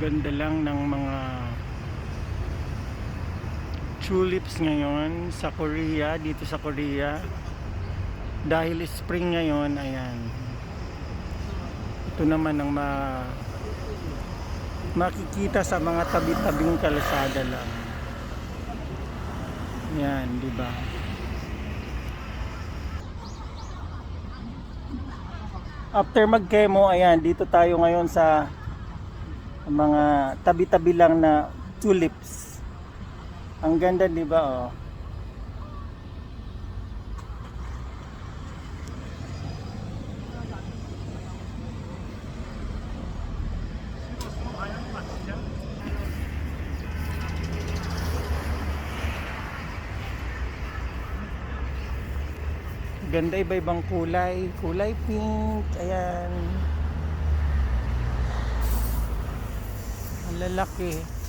Ganda lang ng mga tulips ngayon sa Korea, dito sa Korea. Dahil spring ngayon, ayan. Ito naman ang makikita sa mga tabi-tabing kalsada lang. Yan, di ba? After mag-chemo, ayan, dito tayo ngayon sa mga tabi-tabi lang na tulips. Ang ganda, di ba? Oh. Ganda, iba-ibang kulay. Kulay pink. Ayan. Ang lalaki.